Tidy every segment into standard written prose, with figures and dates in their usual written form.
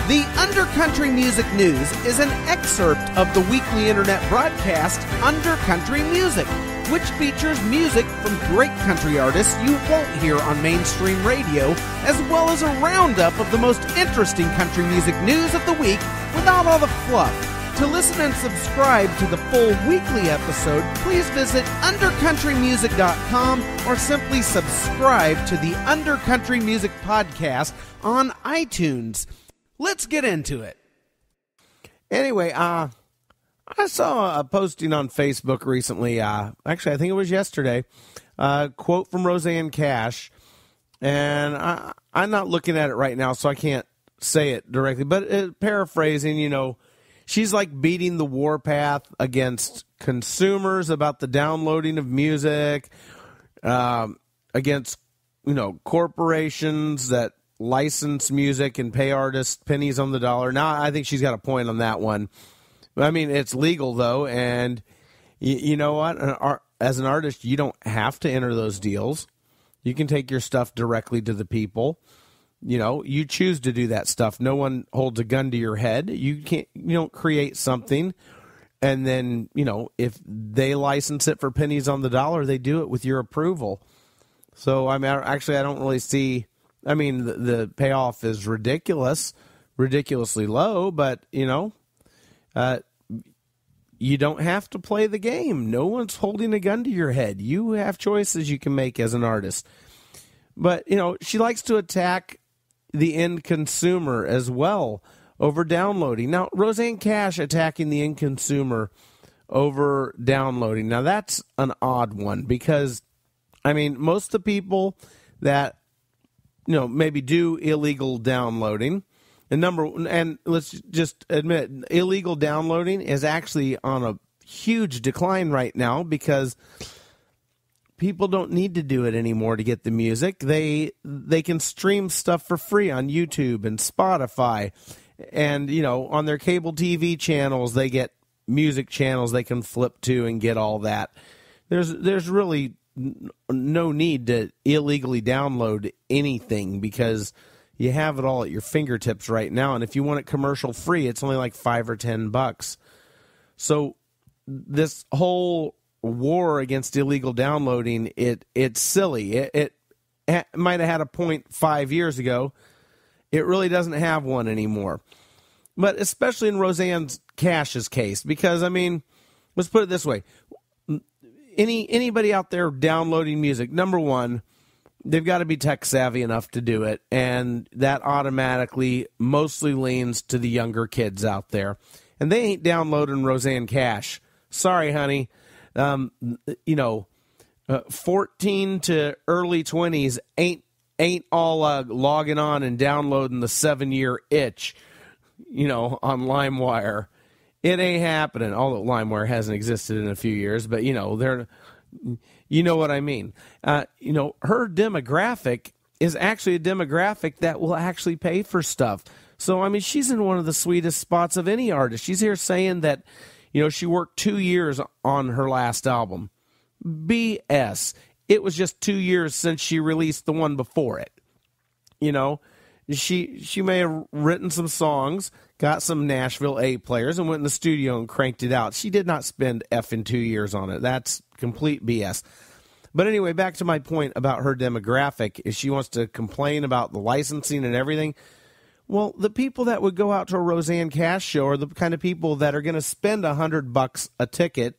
The Undercountry Music News is an excerpt of the weekly internet broadcast Undercountry Music, which features music from great country artists you won't hear on mainstream radio, as well as a roundup of the most interesting country music news of the week without all the fluff. To listen and subscribe to the full weekly episode, please visit undercountrymusic.com or simply subscribe to the Undercountry Music Podcast on iTunes. Let's get into it. Anyway, I saw a posting on Facebook recently, actually I think it was yesterday, a quote from Roseanne Cash, and I'm not looking at it right now, so I can't say it directly, but paraphrasing, she's like beating the warpath against consumers about the downloading of music, against, corporations that license music and pay artists pennies on the dollar. Now, I think she's got a point on that one. I mean, it's legal, though, and you know what? As an artist, you don't have to enter those deals. You can take your stuff directly to the people. You choose to do that stuff. No one holds a gun to your head. You don't create something, and then, if they license it for pennies on the dollar, they do it with your approval. So, I don't really see... the payoff is ridiculously low, but, you don't have to play the game. No one's holding a gun to your head. You have choices you can make as an artist. But, she likes to attack the end consumer as well over downloading. Now, Rosanne Cash attacking the end consumer over downloading. Now, that's an odd one because, most of the people that maybe do illegal downloading. And let's just admit, illegal downloading is actually on a huge decline right now because people don't need to do it anymore to get the music. They can stream stuff for free on YouTube and Spotify. And, on their cable TV channels, they get music channels they can flip to and get all that. There's really no need to illegally download anything because you have it all at your fingertips right now. And if you want it commercial free, it's only like $5 or $10. So this whole war against illegal downloading, it's silly. It might have had a point 5 years ago. It really doesn't have one anymore. But especially in Rosanne Cash's case, because, let's put it this way. Anybody out there downloading music, number one, they've got to be tech savvy enough to do it, and that automatically mostly leans to the younger kids out there. And they ain't downloading Rosanne Cash. Sorry, honey. 14 to early 20s ain't all logging on and downloading the 7-year itch, on LimeWire. It ain't happening, although LimeWire hasn't existed in a few years, but, they're, what I mean. Her demographic is actually a demographic that will actually pay for stuff. So, she's in one of the sweetest spots of any artist. She's here saying that, she worked 2 years on her last album. BS. It was just 2 years since she released the one before it. She may have written some songs, got some Nashville A players, and went in the studio and cranked it out. She did not spend effing 2 years on it. That's complete BS. But anyway, back to my point about her demographic, is she wants to complain about the licensing and everything. Well, the people that would go out to a Rosanne Cash show are the kind of people that are going to spend $100 a ticket.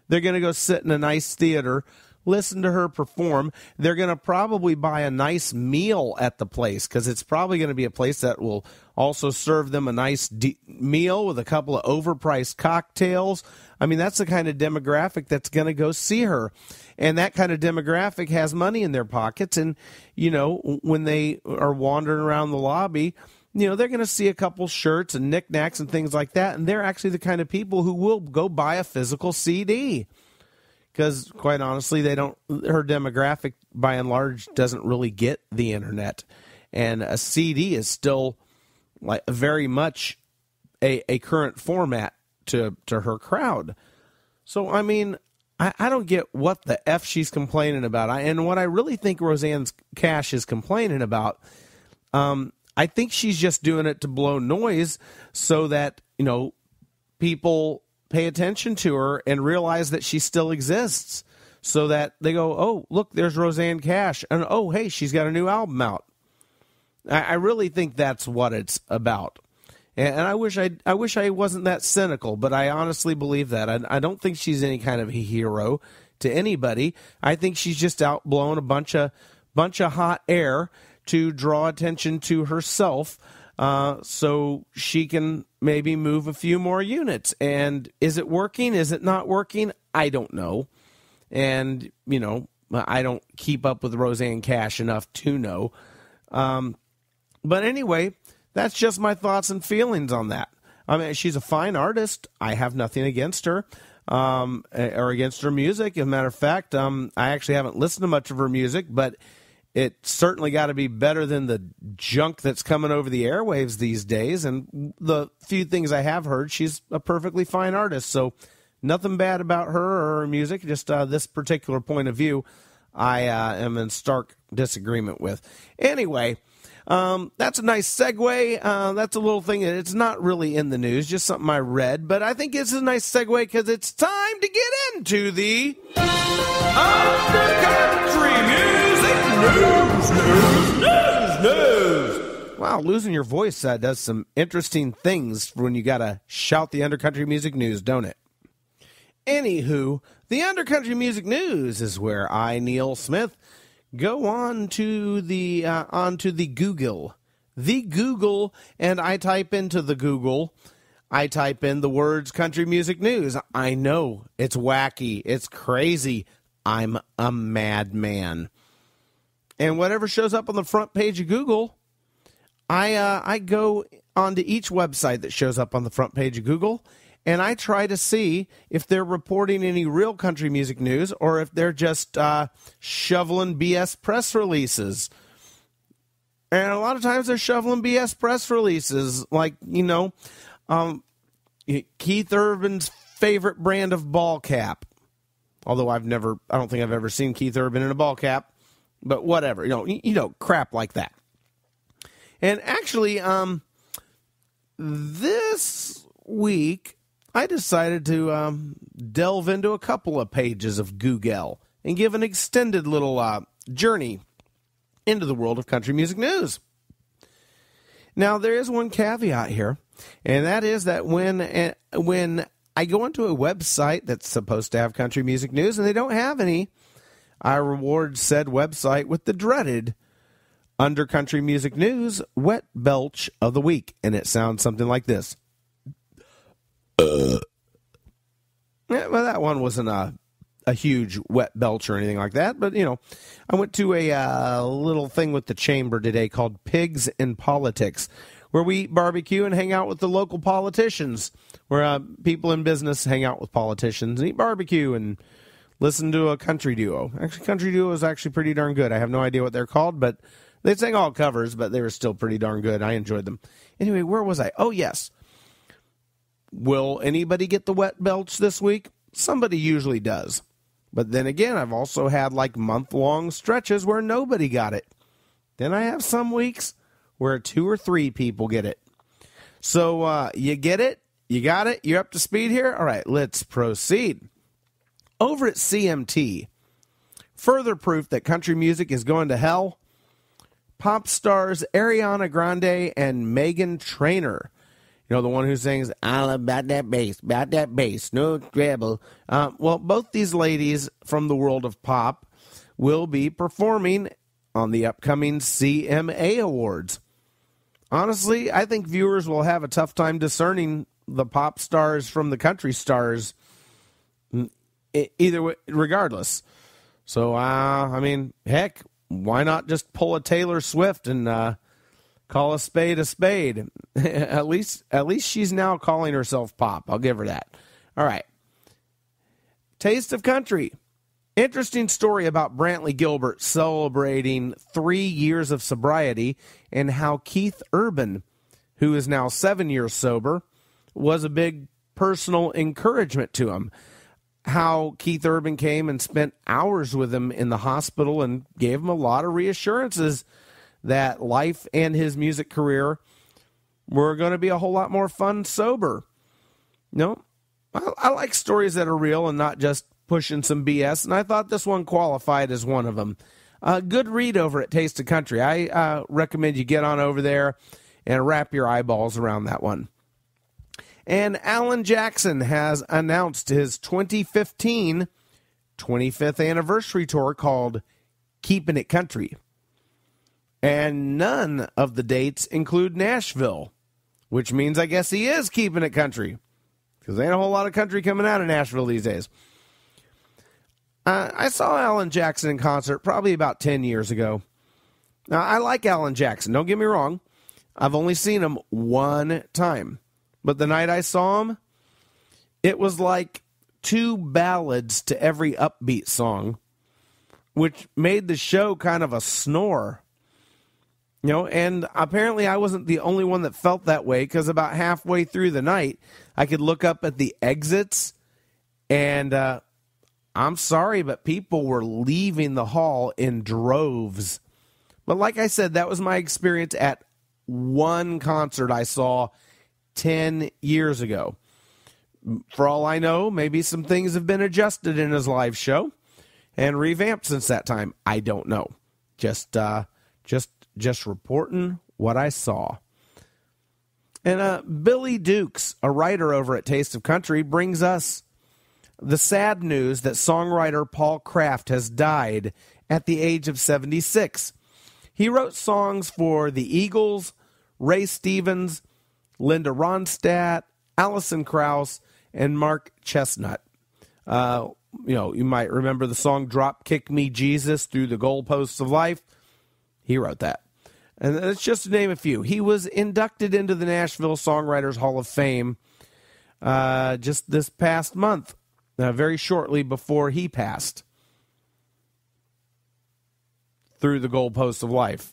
They're going to go sit in a nice theater, listen to her perform. They're going to probably buy a nice meal at the place because it's probably going to be a place that will also serve them a nice meal with a couple of overpriced cocktails. That's the kind of demographic that's going to go see her. And that kind of demographic has money in their pockets. And, when they are wandering around the lobby, they're going to see a couple shirts and knickknacks and things like that. And they're actually the kind of people who will go buy a physical CD. Because, quite honestly, her demographic, by and large, doesn't really get the internet. And a CD is still like very much a current format to her crowd. So, I don't get what the F she's complaining about. And what I really think Rosanne Cash is complaining about, I think she's just doing it to blow noise so that, people pay attention to her and realize that she still exists, so that they go, oh, look, there's Roseanne Cash, and oh, hey, she's got a new album out. I really think that's what it's about. And I wish I wasn't that cynical, but I honestly believe that. I don't think she's any kind of a hero to anybody. I think she's just out blowing a bunch of hot air to draw attention to herself, so she can maybe move a few more units. And is it working? Is it not working? I don't know. And, I don't keep up with Roseanne Cash enough to know. But anyway, that's just my thoughts and feelings on that. I mean, she's a fine artist. I have nothing against her or against her music. As a matter of fact, I actually haven't listened to much of her music, but it certainly got to be better than the junk that's coming over the airwaves these days. And the few things I have heard, she's a perfectly fine artist. So nothing bad about her or her music, just this particular point of view I am in stark disagreement with. Anyway, that's a nice segue. That's a little thing. It's not really in the news, just something I read. But I think it's a nice segue because it's time to get into the Undercountry Music News. Wow, losing your voice does some interesting things when you got to shout the Undercountry Music News, don't it? Anywho, the Undercountry Music News is where I, Neil Smith, go on to the Google, and I type into the Google. I type in the words country music news. I know it's wacky, it's crazy. I'm a madman, and whatever shows up on the front page of Google, I go onto each website that shows up on the front page of Google. And I try to see if they're reporting any real country music news or if they're just shoveling BS press releases. And a lot of times they're shoveling BS press releases, like, Keith Urban's favorite brand of ball cap. Although I don't think I've ever seen Keith Urban in a ball cap, but whatever, crap like that. And actually, this week, I decided to delve into a couple of pages of Google and give an extended little journey into the world of country music news. Now, there is one caveat here, and that is that when I go into a website that's supposed to have country music news and they don't have any, I reward said website with the dreaded Under Country Music News Wet Belch of the Week, and it sounds something like this. Yeah, well, that one wasn't a huge wet belch or anything like that, but, I went to a little thing with the chamber today called Pigs in Politics, where we barbecue and hang out with the local politicians, where people in business hang out with politicians and eat barbecue and listen to a country duo. Actually, country duo is actually pretty darn good. I have no idea what they're called, but they sang all covers, but they were still pretty darn good. I enjoyed them. Anyway, where was I? Oh, yes. Will anybody get the wet belch this week? Somebody usually does. But then again, I've also had like month-long stretches where nobody got it. Then I have some weeks where 2 or 3 people get it. So you get it? You got it? You're up to speed here? All right, let's proceed. Over at CMT, further proof that country music is going to hell, pop stars Ariana Grande and Meghan Trainor, the one who sings, all about that bass, no treble. Well, both these ladies from the world of pop will be performing on the upcoming CMA Awards. Honestly, I think viewers will have a tough time discerning the pop stars from the country stars, either way, regardless. So, heck, why not just pull a Taylor Swift and call a spade a spade? At least she's now calling herself pop. I'll give her that. All right. Taste of Country. Interesting story about Brantley Gilbert celebrating 3 years of sobriety and how Keith Urban, who is now 7 years sober, was a big personal encouragement to him. How Keith Urban came and spent hours with him in the hospital and gave him a lot of reassurances that life and his music career were going to be a whole lot more fun sober. No, I like stories that are real and not just pushing some BS, and I thought this one qualified as one of them. Good read over at Taste of Country. I recommend you get on over there and wrap your eyeballs around that one. And Alan Jackson has announced his 2015 25th anniversary tour called Keeping It Country. And none of the dates include Nashville, which means I guess he is keeping it country, because there ain't a whole lot of country coming out of Nashville these days. I saw Alan Jackson in concert probably about 10 years ago. Now, I like Alan Jackson, don't get me wrong. I've only seen him one time. But the night I saw him, it was like two ballads to every upbeat song, which made the show kind of a snore. You know, and apparently I wasn't the only one that felt that way, because about halfway through the night, I could look up at the exits, and I'm sorry, but people were leaving the hall in droves. But like I said, that was my experience at one concert I saw 10 years ago. For all I know, maybe some things have been adjusted in his live show and revamped since that time. I don't know. Just reporting what I saw. And Billy Dukes, a writer over at Taste of Country, brings us the sad news that songwriter Paul Craft has died at the age of 76. He wrote songs for the Eagles, Ray Stevens, Linda Ronstadt, Alison Krauss, and Mark Chestnut. You might remember the song Drop Kick Me Jesus Through the Goalposts of Life. He wrote that. And that's just to name a few. He was inducted into the Nashville Songwriters Hall of Fame just this past month, very shortly before he passed. Through the goalposts of life.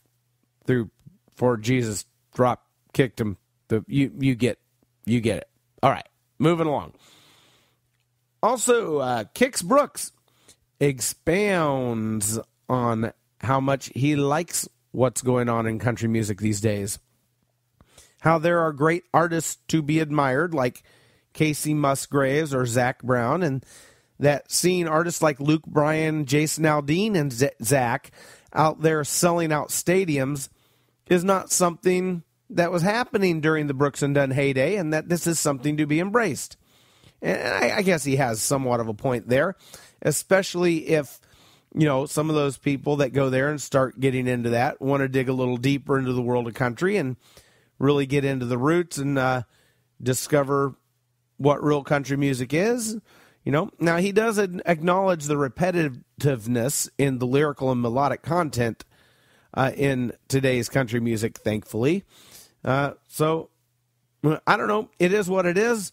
For Jesus drop kicked him. You get it. All right, moving along. Also, Kix Brooks expounds on how much he likes what's going on in country music these days. How there are great artists to be admired, like Casey Musgraves or Zach Brown, and that seeing artists like Luke Bryan, Jason Aldean, and Zach out there selling out stadiums is not something that was happening during the Brooks and Dunn heyday, and that this is something to be embraced. And I guess he has somewhat of a point there, especially if, some of those people that go there and start getting into that want to dig a little deeper into the world of country and really get into the roots and discover what real country music is. Now he does acknowledge the repetitiveness in the lyrical and melodic content in today's country music, thankfully. So I don't know. It is what it is.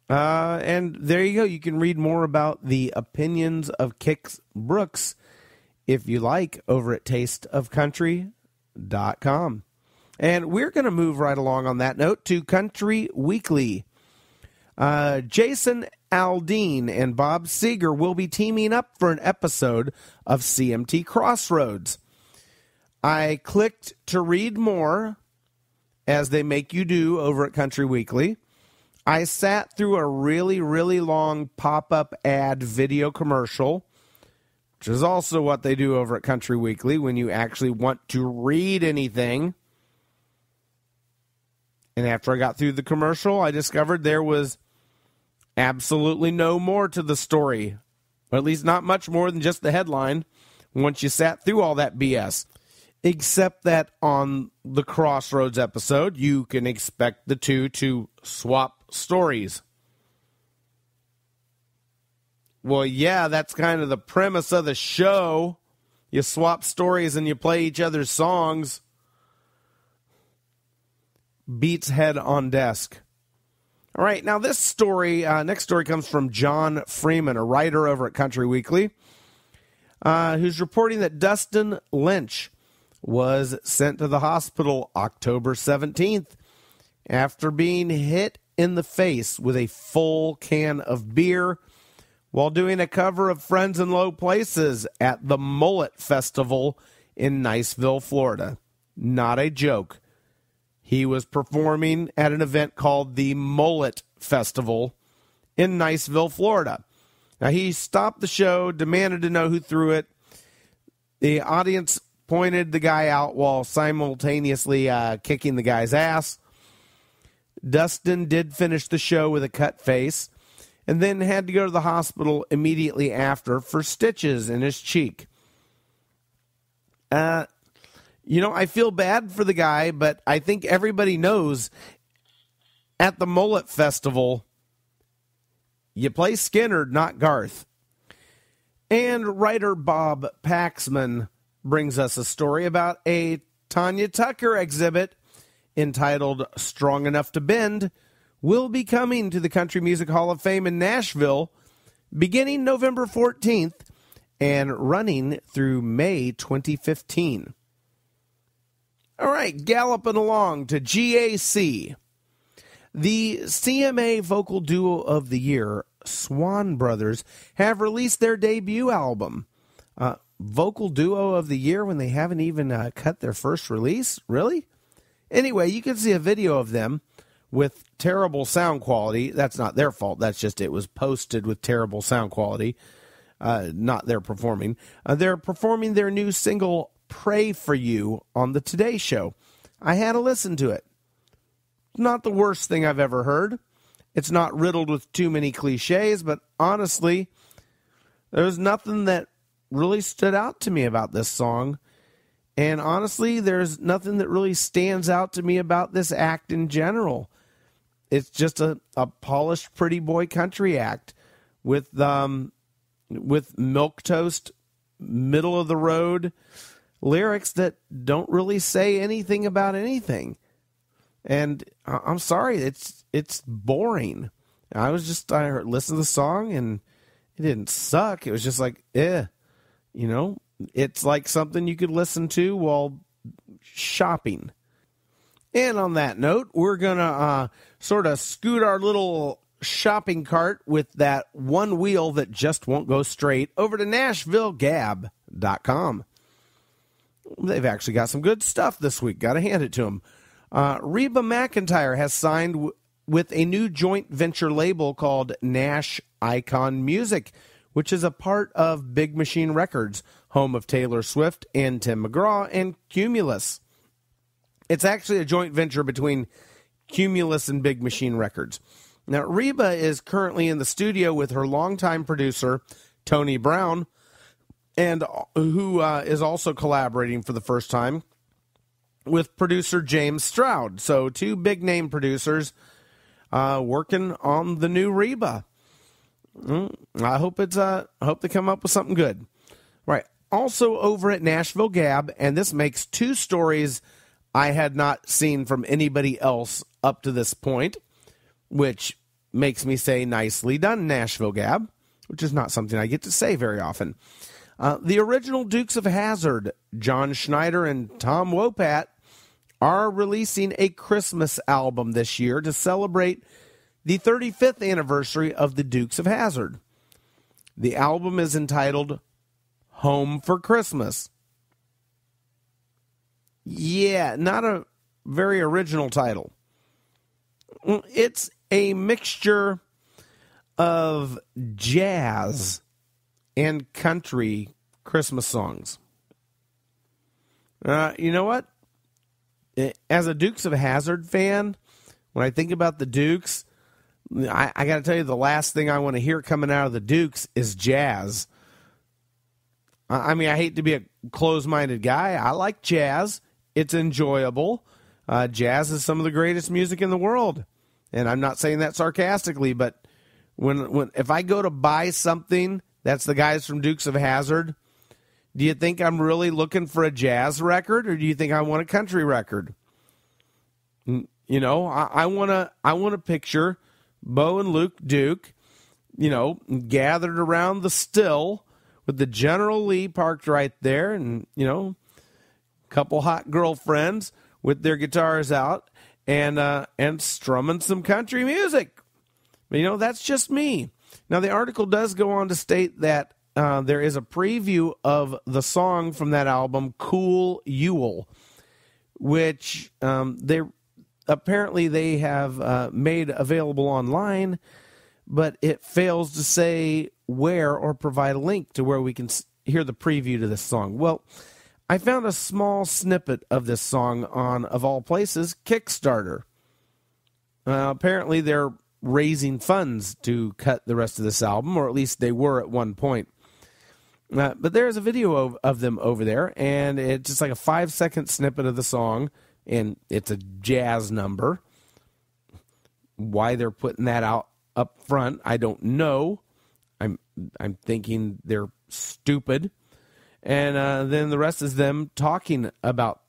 And there you go. You can read more about the opinions of Kix Brooks, if you like, over at tasteofcountry.com. And we're going to move right along on that note to Country Weekly. Jason Aldean and Bob Seger will be teaming up for an episode of CMT Crossroads. I clicked to read more, as they make you do over at Country Weekly. I sat through a really, really long pop-up ad video commercial, which is also what they do over at Country Weekly when you actually want to read anything. And after I got through the commercial, I discovered there was absolutely no more to the story, or at least not much more than just the headline once you sat through all that BS. Except that on the Crossroads episode, you can expect the two to swap stories. Well, yeah, that's kind of the premise of the show. You swap stories and you play each other's songs. Beats head on desk. All right, now this story, next story comes from John Freeman, a writer over at Country Weekly, who's reporting that Dustin Lynch was sent to the hospital October 17th after being hit in the face with a full can of beer while doing a cover of Friends in Low Places at the MULLET Festival in Niceville, Florida. not a joke. He was performing at an event called the MULLET Festival in Niceville, Florida. Now, he stopped the show, demanded to know who threw it. The audience pointed the guy out while simultaneously kicking the guy's ass. Dustin did finish the show with a cut face and then had to go to the hospital immediately after for stitches in his cheek. I feel bad for the guy, but I think everybody knows at the MULLET Festival, you play Skinner, not Garth. And writer Bob Paxman brings us a story about a Tanya Tucker exhibit entitled Strong Enough to Bend will be coming to the Country Music Hall of Fame in Nashville beginning November 14th and running through May 2015. All right, galloping along to GAC. The CMA Vocal Duo of the Year, Swon Brothers, have released their debut album. Vocal Duo of the Year when they haven't even cut their first release? Really? Anyway, you can see a video of them with terrible sound quality. That's not their fault. That's just it was posted with terrible sound quality. Not their performing. They're performing their new single, Pray For You, on the Today Show. I had to listen to it. Not the worst thing I've ever heard. It's not riddled with too many cliches, but honestly, there's nothing that really stood out to me about this song. And honestly, there's nothing that really stands out to me about this act in general. It's just a polished pretty boy country act with milquetoast, middle of the road lyrics that don't really say anything about anything. And I'm sorry, it's boring. I listened to the song and it didn't suck. It was just like, it's like something you could listen to while shopping. And on that note, we're going to sort of scoot our little shopping cart with that one wheel that just won't go straight over to NashvilleGab.com. They've actually got some good stuff this week. Got to hand it to them. Reba McEntire has signed with a new joint venture label called Nash Icon Music, which is a part of Big Machine Records, home of Taylor Swift and Tim McGraw and Cumulus. It's actually a joint venture between Cumulus and Big Machine Records. Now, Reba is currently in the studio with her longtime producer, Tony Brown, and who is also collaborating for the first time with producer James Stroud. So two big-name producers working on the new Reba. I hope they come up with something good. Right. Also over at Nashville Gab, and this makes two stories I had not seen from anybody else up to this point, which makes me say nicely done, Nashville Gab, which is not something I get to say very often. The original Dukes of Hazzard, John Schneider and Tom Wopat, are releasing a Christmas album this year to celebrate the 35th anniversary of the Dukes of Hazzard. The album is entitled Home for Christmas. Yeah, not a very original title. It's a mixture of jazz and country Christmas songs. You know what? As a Dukes of Hazzard fan, when I think about the Dukes, I got to tell you, the last thing I want to hear coming out of the Dukes is jazz. I mean, I hate to be a closed-minded guy. I like jazz. It's enjoyable. Jazz is some of the greatest music in the world. And I'm not saying that sarcastically, but if I go to buy something that's the guys from Dukes of Hazzard, do you think I'm really looking for a jazz record, or do you think I want a country record? You know, I want to picture Bo and Luke Duke, gathered around the still with the General Lee parked right there, and a couple hot girlfriends with their guitars out and strumming some country music. But, that's just me. Now, the article does go on to state that there is a preview of the song from that album, Cool Yule, which they have made available online, but it fails to say where or provide a link to where we can hear the preview to this song. Well, I found a small snippet of this song on, of all places, Kickstarter. Apparently they're raising funds to cut the rest of this album, or at least they were at one point. But there's a video of them over there, and it's just like a 5-second snippet of the song, and it's a jazz number. Why they're putting that out up front, I don't know. I'm thinking they're stupid. And then the rest is them talking about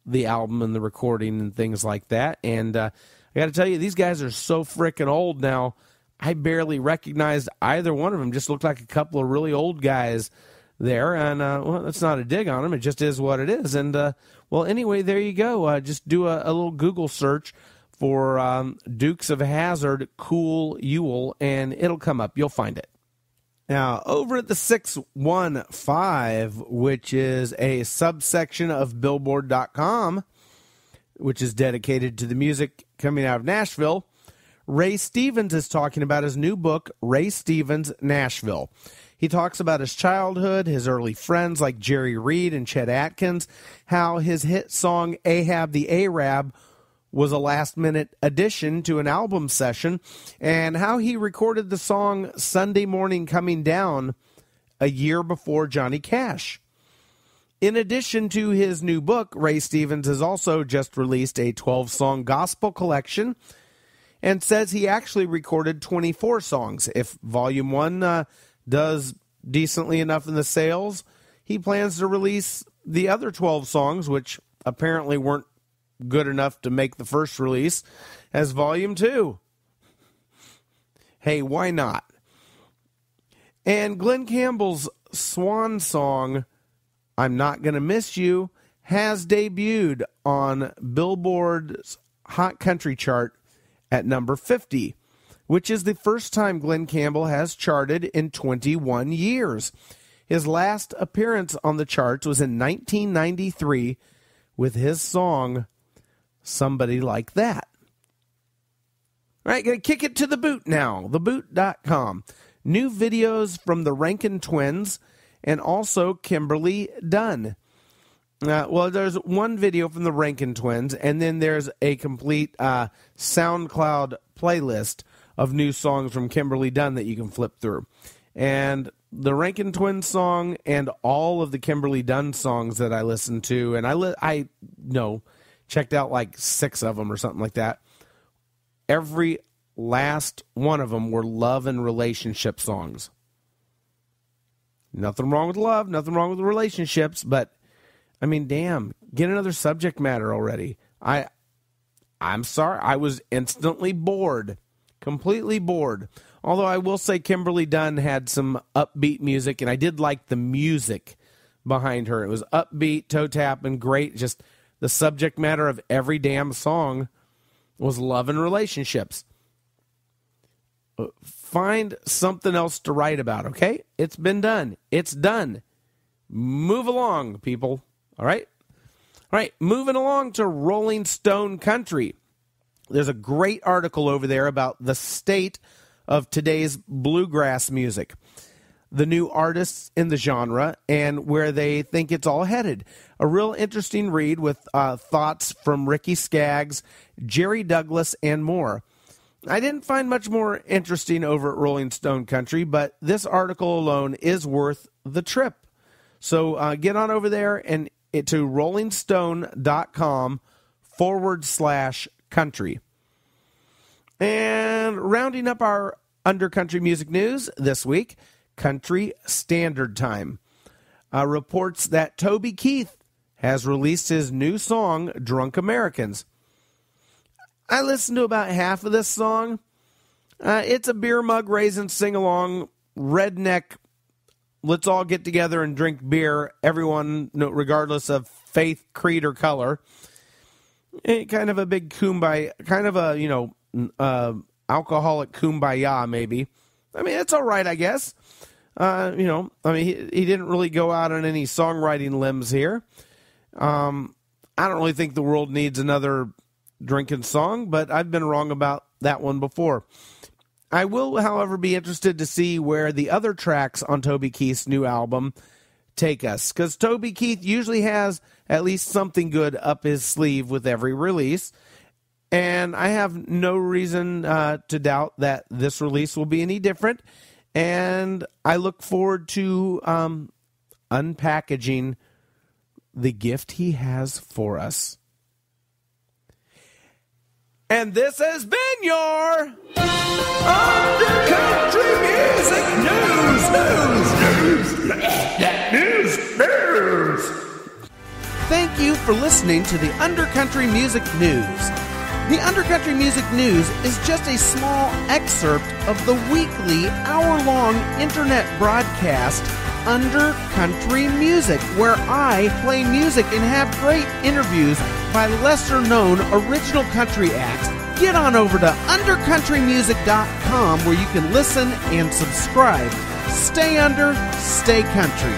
the album and the recording and things like that. And I got to tell you, these guys are so frickin' old now. I barely recognized either one of them. Just looked like a couple of really old guys there. And, well, that's not a dig on them. It just is what it is. And, well, anyway, there you go. Just do a little Google search for Dukes of Hazzard, Cool Yule, and it'll come up. You'll find it. Now, over at the 615, which is a subsection of Billboard.com, which is dedicated to the music coming out of Nashville, Ray Stevens is talking about his new book, Ray Stevens, Nashville. He talks about his childhood, his early friends like Jerry Reed and Chet Atkins, how his hit song, Ahab the Arab, was a last-minute addition to an album session, and how he recorded the song Sunday Morning Coming Down a year before Johnny Cash. In addition to his new book, Ray Stevens has also just released a 12-song gospel collection and says he actually recorded 24 songs. If Volume 1 does decently enough in the sales, he plans to release the other 12 songs, which apparently weren't good enough to make the first release, as Volume 2. Hey, why not? And Glen Campbell's swan song, I'm Not Gonna Miss You, has debuted on Billboard's Hot Country chart at number 50, which is the first time Glen Campbell has charted in 21 years. His last appearance on the charts was in 1993 with his song Somebody Like That. All right, going to kick it to the boot now, theboot.com. New videos from the Rankin Twins and also Kimberly Dunn. Well, there's one video from the Rankin Twins, and then there's a complete SoundCloud playlist of new songs from Kimberly Dunn that you can flip through. And the Rankin Twins song and all of the Kimberly Dunn songs that I listened to, and I checked out like 6 of them or something like that. Every last one of them were love and relationship songs. Nothing wrong with love, nothing wrong with relationships, but I mean, damn, get another subject matter already. I'm sorry, I was instantly bored, completely bored. Although I will say Kimberly Dunn had some upbeat music, and I did like the music behind her. It was upbeat, toe tapping, great. Just the subject matter of every damn song was love and relationships. Find something else to write about, okay? It's been done. It's done. Move along, people. All right? All right, moving along to Rolling Stone Country. There's a great article over there about the state of today's bluegrass music, the new artists in the genre, and where they think it's all headed. A real interesting read with thoughts from Ricky Skaggs, Jerry Douglas, and more. I didn't find much more interesting over at Rolling Stone Country, but this article alone is worth the trip. So get on over there and to rollingstone.com/country. And rounding up our undercountry music news this week, Country Standard Time reports that Toby Keith has released his new song, Drunk Americans. I listened to about half of this song. It's a beer mug raisin sing-along, redneck, let's all get together and drink beer, everyone, regardless of faith, creed, or color. Kind of a big kumbaya, kind of a, alcoholic kumbaya, maybe. I mean, it's all right, I guess. He didn't really go out on any songwriting limbs here. I don't really think the world needs another drinking song, but I've been wrong about that one before. I will, however, be interested to see where the other tracks on Toby Keith's new album take us, because Toby Keith usually has at least something good up his sleeve with every release, and I have no reason to doubt that this release will be any different, and I look forward to unpackaging the gift he has for us. And this has been your Undercountry Music News. Thank you for listening to the Undercountry Music News. The Undercountry Music News is just a small excerpt of the weekly hour-long internet broadcast Undercountry Music, where I play music and have great interviews by lesser-known original country acts. Get on over to undercountrymusic.com where you can listen and subscribe. Stay under, stay country.